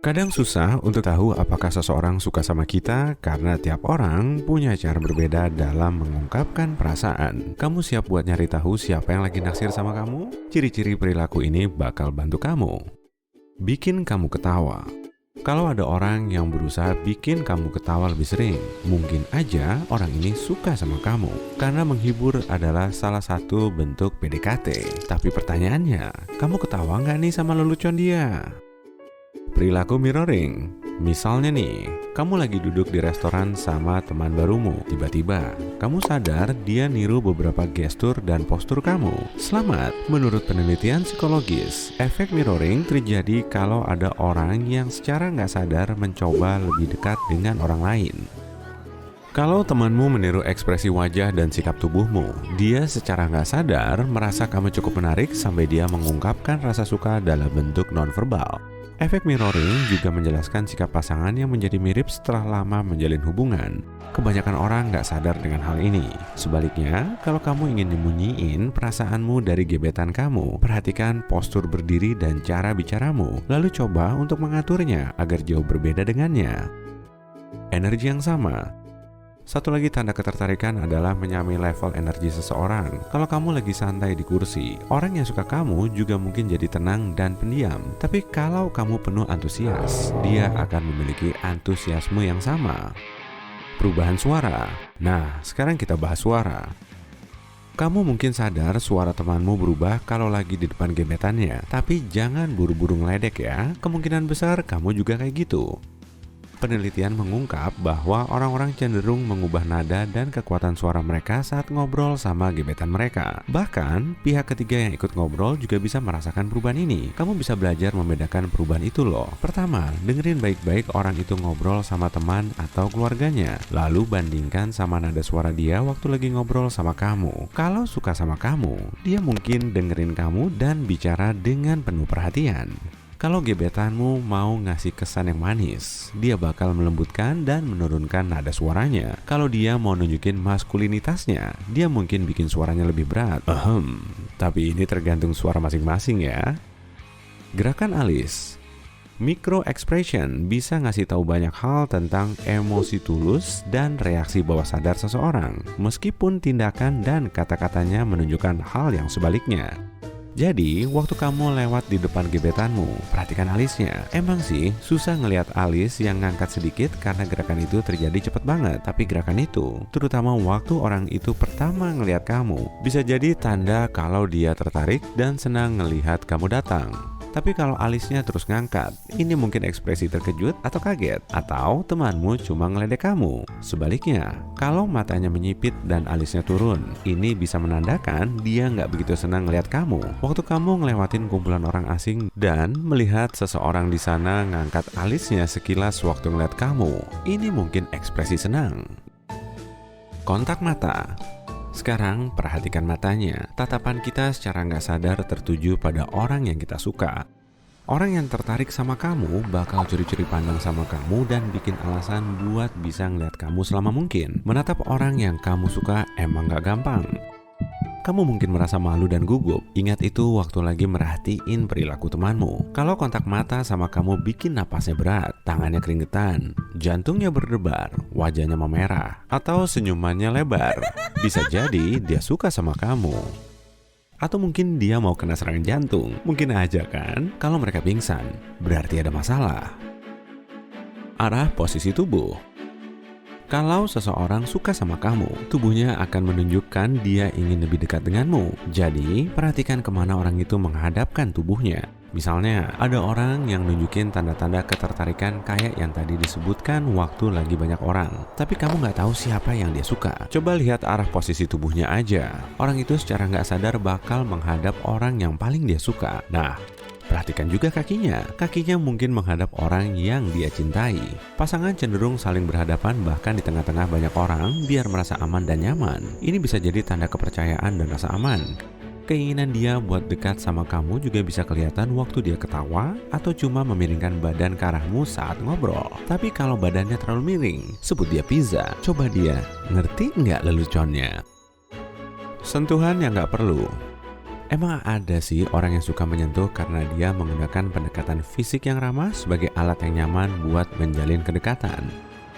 Kadang susah untuk tahu apakah seseorang suka sama kita karena tiap orang punya cara berbeda dalam mengungkapkan perasaan. Kamu siap buat nyari tahu siapa yang lagi naksir sama kamu? Ciri-ciri perilaku ini bakal bantu kamu. Bikin kamu ketawa. Kalau ada orang yang berusaha bikin kamu ketawa lebih sering, mungkin aja orang ini suka sama kamu. Karena menghibur adalah salah satu bentuk PDKT. Tapi pertanyaannya, kamu ketawa nggak nih sama lelucon dia? Perilaku mirroring. Misalnya nih, kamu lagi duduk di restoran sama teman barumu. Tiba-tiba, kamu sadar dia niru beberapa gestur dan postur kamu. Selamat, menurut penelitian psikologis, efek mirroring terjadi kalau ada orang yang secara nggak sadar mencoba lebih dekat dengan orang lain. Kalau temanmu meniru ekspresi wajah dan sikap tubuhmu, dia secara nggak sadar merasa kamu cukup menarik sampai dia mengungkapkan rasa suka dalam bentuk nonverbal. Efek mirroring juga menjelaskan sikap pasangan yang menjadi mirip setelah lama menjalin hubungan. Kebanyakan orang nggak sadar dengan hal ini. Sebaliknya, kalau kamu ingin nyembunyiin perasaanmu dari gebetan kamu, perhatikan postur berdiri dan cara bicaramu, lalu coba untuk mengaturnya agar jauh berbeda dengannya. Energi yang sama. Satu lagi tanda ketertarikan adalah menyamai level energi seseorang. Kalau kamu lagi santai di kursi, orang yang suka kamu juga mungkin jadi tenang dan pendiam. Tapi kalau kamu penuh antusias, dia akan memiliki antusiasme yang sama. Perubahan suara. Nah, sekarang kita bahas suara. Kamu mungkin sadar suara temanmu berubah kalau lagi di depan gebetannya. Tapi jangan buru-buru ngeledek ya. Kemungkinan besar kamu juga kayak gitu. Penelitian mengungkap bahwa orang-orang cenderung mengubah nada dan kekuatan suara mereka saat ngobrol sama gebetan mereka. Bahkan, pihak ketiga yang ikut ngobrol juga bisa merasakan perubahan ini. Kamu bisa belajar membedakan perubahan itu loh. Pertama, dengerin baik-baik orang itu ngobrol sama teman atau keluarganya. Lalu bandingkan sama nada suara dia waktu lagi ngobrol sama kamu. Kalau suka sama kamu, dia mungkin dengerin kamu dan bicara dengan penuh perhatian. Kalau gebetanmu mau ngasih kesan yang manis, dia bakal melembutkan dan menurunkan nada suaranya. Kalau dia mau nunjukin maskulinitasnya, dia mungkin bikin suaranya lebih berat. Tapi ini tergantung suara masing-masing ya. Gerakan alis. Micro expression bisa ngasih tahu banyak hal tentang emosi tulus dan reaksi bawah sadar seseorang, meskipun tindakan dan kata-katanya menunjukkan hal yang sebaliknya. Jadi, waktu kamu lewat di depan gebetanmu, perhatikan alisnya. Emang sih, susah ngelihat alis yang ngangkat sedikit karena gerakan itu terjadi cepat banget. Tapi gerakan itu, terutama waktu orang itu pertama ngelihat kamu, bisa jadi tanda kalau dia tertarik dan senang ngelihat kamu datang. Tapi kalau alisnya terus ngangkat, ini mungkin ekspresi terkejut atau kaget, atau temanmu cuma ngeledek kamu. Sebaliknya, kalau matanya menyipit dan alisnya turun, ini bisa menandakan dia nggak begitu senang ngelihat kamu. Waktu kamu ngelewatin kumpulan orang asing dan melihat seseorang di sana ngangkat alisnya sekilas waktu ngeliat kamu, ini mungkin ekspresi senang. Kontak mata. Sekarang perhatikan matanya. Tatapan kita secara nggak sadar tertuju pada orang yang kita suka. Orang yang tertarik sama kamu bakal curi-curi pandang sama kamu dan bikin alasan buat bisa ngeliat kamu selama mungkin. Menatap orang yang kamu suka emang nggak gampang. Kamu mungkin merasa malu dan gugup. Ingat itu waktu lagi merhatiin perilaku temanmu. Kalau kontak mata sama kamu bikin napasnya berat, tangannya keringetan, jantungnya berdebar, wajahnya memerah, atau senyumannya lebar, bisa jadi dia suka sama kamu. Atau mungkin dia mau kena serangan jantung. Mungkin aja kan? Kalau mereka pingsan, berarti ada masalah. Arah posisi tubuh. Kalau seseorang suka sama kamu, tubuhnya akan menunjukkan dia ingin lebih dekat denganmu. Jadi, perhatikan kemana orang itu menghadapkan tubuhnya. Misalnya, ada orang yang nunjukin tanda-tanda ketertarikan kayak yang tadi disebutkan waktu lagi banyak orang. Tapi kamu nggak tahu siapa yang dia suka. Coba lihat arah posisi tubuhnya aja. Orang itu secara nggak sadar bakal menghadap orang yang paling dia suka. Nah, perhatikan juga kakinya. Kakinya mungkin menghadap orang yang dia cintai. Pasangan cenderung saling berhadapan bahkan di tengah-tengah banyak orang biar merasa aman dan nyaman. Ini bisa jadi tanda kepercayaan dan rasa aman. Keinginan dia buat dekat sama kamu juga bisa kelihatan waktu dia ketawa atau cuma memiringkan badan ke arahmu saat ngobrol. Tapi kalau badannya terlalu miring, sebut dia pizza. Coba dia, ngerti nggak leluconnya? Sentuhan yang nggak perlu. Emang ada sih orang yang suka menyentuh karena dia menggunakan pendekatan fisik yang ramah sebagai alat yang nyaman buat menjalin kedekatan.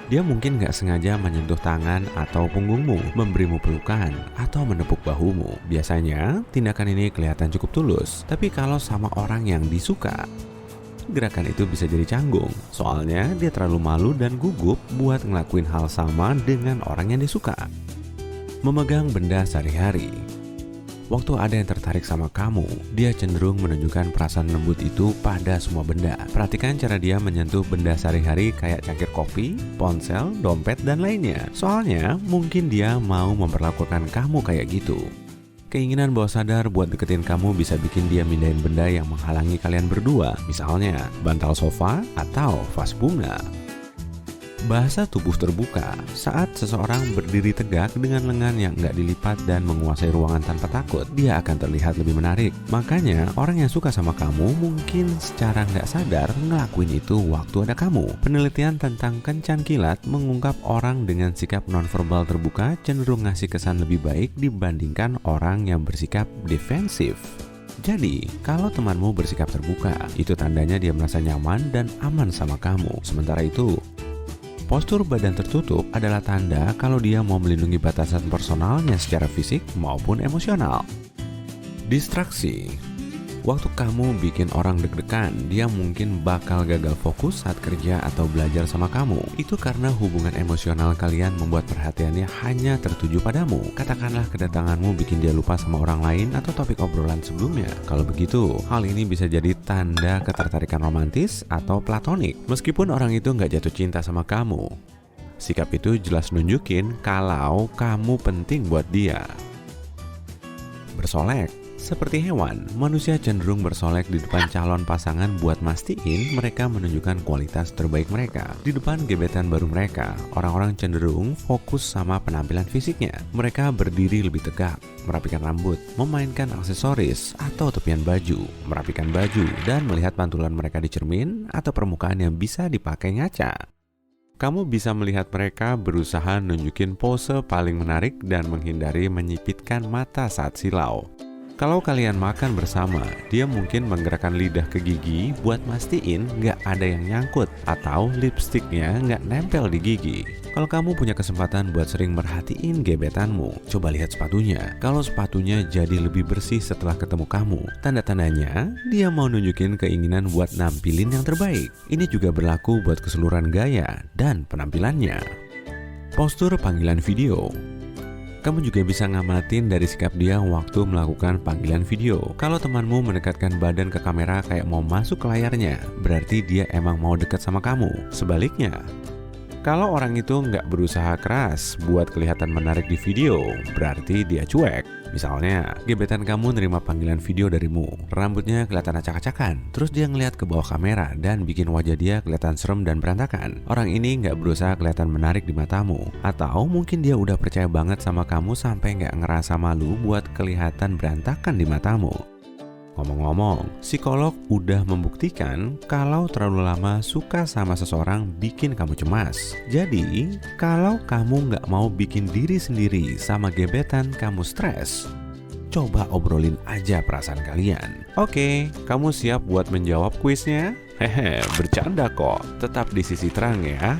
Dia mungkin nggak sengaja menyentuh tangan atau punggungmu, memberimu pelukan, atau menepuk bahumu. Biasanya, tindakan ini kelihatan cukup tulus. Tapi kalau sama orang yang disuka, gerakan itu bisa jadi canggung. Soalnya dia terlalu malu dan gugup buat ngelakuin hal sama dengan orang yang disuka. Memegang benda sehari-hari. Waktu ada yang tertarik sama kamu, dia cenderung menunjukkan perasaan lembut itu pada semua benda. Perhatikan cara dia menyentuh benda sehari-hari kayak cangkir kopi, ponsel, dompet, dan lainnya. Soalnya, mungkin dia mau memperlakukan kamu kayak gitu. Keinginan bawah sadar buat deketin kamu bisa bikin dia mindahin benda yang menghalangi kalian berdua. Misalnya, bantal sofa atau vas bunga. Bahasa tubuh terbuka. Saat seseorang berdiri tegak dengan lengan yang nggak dilipat dan menguasai ruangan tanpa takut, dia akan terlihat lebih menarik. Makanya, orang yang suka sama kamu mungkin secara nggak sadar ngelakuin itu waktu ada kamu. Penelitian tentang kencan kilat mengungkap orang dengan sikap nonverbal terbuka cenderung ngasih kesan lebih baik dibandingkan orang yang bersikap defensif. Jadi, kalau temanmu bersikap terbuka, itu tandanya dia merasa nyaman dan aman sama kamu. Sementara itu, postur badan tertutup adalah tanda kalau dia mau melindungi batasan personalnya secara fisik maupun emosional. Distraksi. Waktu kamu bikin orang deg-degan, dia mungkin bakal gagal fokus saat kerja atau belajar sama kamu. Itu karena hubungan emosional kalian membuat perhatiannya hanya tertuju padamu. Katakanlah kedatanganmu bikin dia lupa sama orang lain atau topik obrolan sebelumnya. Kalau begitu, hal ini bisa jadi tanda ketertarikan romantis atau platonik. Meskipun orang itu nggak jatuh cinta sama kamu, sikap itu jelas nunjukin kalau kamu penting buat dia. Bersolek. Seperti hewan, manusia cenderung bersolek di depan calon pasangan buat mastiin mereka menunjukkan kualitas terbaik mereka. Di depan gebetan baru mereka, orang-orang cenderung fokus sama penampilan fisiknya. Mereka berdiri lebih tegak, merapikan rambut, memainkan aksesoris atau tepian baju, merapikan baju, dan melihat pantulan mereka di cermin atau permukaan yang bisa dipakai ngaca. Kamu bisa melihat mereka berusaha nunjukin pose paling menarik dan menghindari menyipitkan mata saat silau. Kalau kalian makan bersama, dia mungkin menggerakkan lidah ke gigi buat mastiin nggak ada yang nyangkut atau lipstiknya nggak nempel di gigi. Kalau kamu punya kesempatan buat sering merhatiin gebetanmu, coba lihat sepatunya. Kalau sepatunya jadi lebih bersih setelah ketemu kamu, tanda-tandanya dia mau nunjukin keinginan buat nampilin yang terbaik. Ini juga berlaku buat keseluruhan gaya dan penampilannya. Postur panggilan video. Kamu juga bisa ngamatin dari sikap dia waktu melakukan panggilan video. Kalau temanmu mendekatkan badan ke kamera kayak mau masuk ke layarnya, berarti dia emang mau dekat sama kamu. Sebaliknya, kalau orang itu nggak berusaha keras buat kelihatan menarik di video, berarti dia cuek. Misalnya, gebetan kamu nerima panggilan video darimu, rambutnya kelihatan acak-acakan, terus dia ngeliat ke bawah kamera dan bikin wajah dia kelihatan serem dan berantakan. Orang ini nggak berusaha kelihatan menarik di matamu, atau mungkin dia udah percaya banget sama kamu sampai nggak ngerasa malu buat kelihatan berantakan di matamu. Ngomong-ngomong, psikolog udah membuktikan kalau terlalu lama suka sama seseorang bikin kamu cemas. Jadi, kalau kamu nggak mau bikin diri sendiri sama gebetan kamu stres, coba obrolin aja perasaan kalian. Oke, kamu siap buat menjawab kuisnya? Hehe, bercanda kok. Tetap di sisi terang ya.